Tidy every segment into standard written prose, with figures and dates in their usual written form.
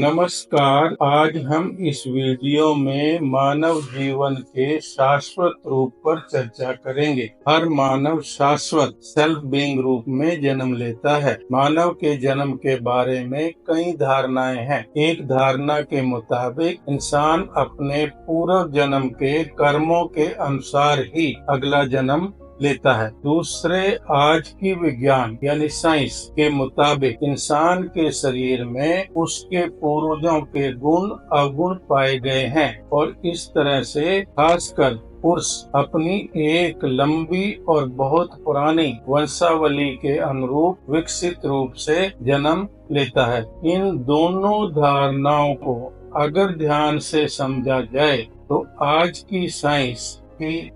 नमस्कार। आज हम इस वीडियो में मानव जीवन के शाश्वत रूप पर चर्चा करेंगे। हर मानव शाश्वत सेल्फ बीइंग रूप में जन्म लेता है। मानव के जन्म के बारे में कई धारणाएं हैं। एक धारणा के मुताबिक इंसान अपने पूर्व जन्म के कर्मों के अनुसार ही अगला जन्म लेता है। दूसरे, आज की विज्ञान यानी साइंस के मुताबिक इंसान के शरीर में उसके पूर्वजों के गुण अवगुण पाए गए हैं और इस तरह से खासकर पुरुष अपनी एक लंबी और बहुत पुरानी वंशावली के अनुरूप विकसित रूप से जन्म लेता है। इन दोनों धारणाओं को अगर ध्यान से समझा जाए तो आज की साइंस की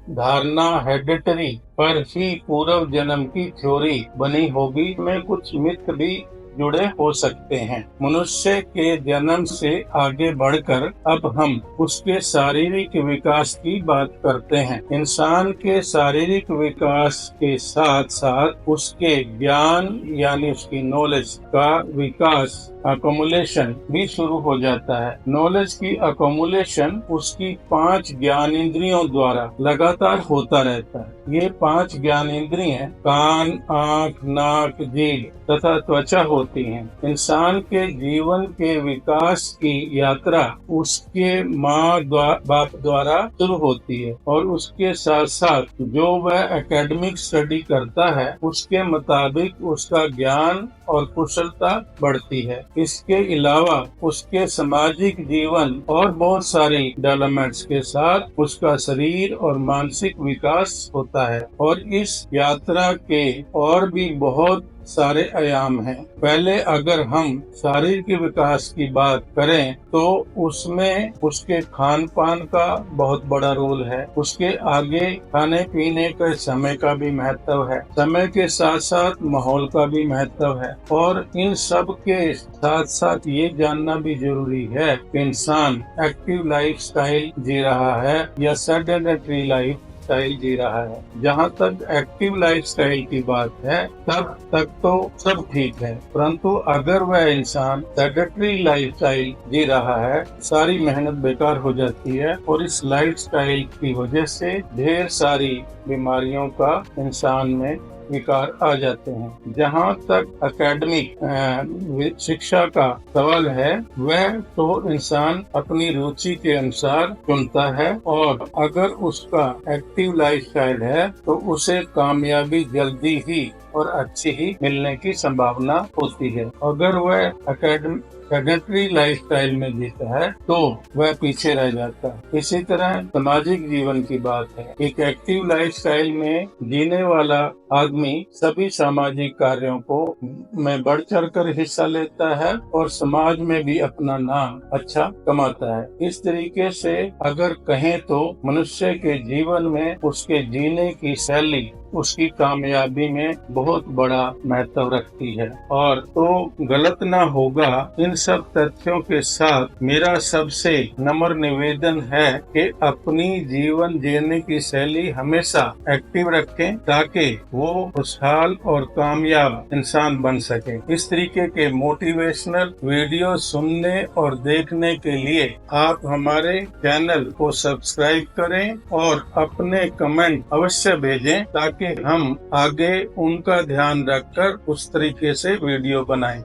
धारणा हेरिडिटरी पर ही पूर्व जन्म की थ्योरी बनी होगी। में कुछ मिथ भी जुड़े हो सकते हैं। मनुष्य के जन्म से आगे बढ़कर अब हम उसके शारीरिक विकास की बात करते हैं। इंसान के शारीरिक विकास के साथ साथ उसके ज्ञान यानी उसकी नॉलेज का विकास अकोमुलेशन भी शुरू हो जाता है। नॉलेज की अकोमुलेशन उसकी 5 ज्ञानेंद्रियों द्वारा लगातार होता रहता है। ये 5 ज्ञानेंद्रियां कान, आँख, नाक, जीभ तथा त्वचा होती हैं। इंसान के जीवन के विकास की यात्रा उसके माँ बाप द्वारा शुरू होती है और उसके साथ साथ जो वह एकेडमिक स्टडी करता है उसके मुताबिक उसका ज्ञान और कुशलता बढ़ती है। इसके अलावा उसके सामाजिक जीवन और बहुत सारी डेवलपमेंट्स के साथ उसका शरीर और मानसिक विकास होता है और इस यात्रा के और भी बहुत सारे आयाम हैं। पहले अगर हम शारीरिक विकास की बात करें तो उसमें उसके खान पान का बहुत बड़ा रोल है। उसके आगे खाने पीने के समय का भी महत्व है। समय के साथ साथ माहौल का भी महत्व है और इन सब के साथ साथ ये जानना भी जरूरी है कि इंसान एक्टिव लाइफ स्टाइल जी रहा है या सेडेंटरी लाइफ स्टाइल जी रहा है। जहाँ तक एक्टिव लाइफ स्टाइल की बात है तब तक तो सब ठीक है, परंतु अगर वह इंसान सेडेंटरी लाइफ स्टाइल जी रहा है सारी मेहनत बेकार हो जाती है और इस लाइफ स्टाइल की वजह से ढेर सारी बीमारियों का इंसान में विकार आ जाते हैं। जहाँ तक एकेडमिक शिक्षा का सवाल है वह तो इंसान अपनी रुचि के अनुसार चुनता है और अगर उसका एक्टिव लाइफस्टाइल है तो उसे कामयाबी जल्दी ही और अच्छी ही मिलने की संभावना होती है। अगर वह सेडेंटरी लाइफस्टाइल में जीता है तो वह पीछे रह जाता है। इसी तरह सामाजिक जीवन की बात है। एक एक्टिव लाइफस्टाइल में जीने वाला आदमी सभी सामाजिक कार्यों को में बढ़ चढ़ कर हिस्सा लेता है और समाज में भी अपना नाम अच्छा कमाता है। इस तरीके से अगर कहें तो मनुष्य के जीवन में उसके जीने की शैली उसकी कामयाबी में बहुत बड़ा महत्व रखती है। और तो गलत ना होगा इन सब तथ्यों के साथ मेरा सबसे नम्र निवेदन है कि अपनी जीवन जीने की शैली हमेशा एक्टिव रखें ताकि वो खुशहाल और कामयाब इंसान बन सके। इस तरीके के मोटिवेशनल वीडियो सुनने और देखने के लिए आप हमारे चैनल को सब्सक्राइब करें और अपने कमेंट अवश्य भेजें ताकि हम आगे उनका ध्यान रखकर उस तरीके से वीडियो बनाएं।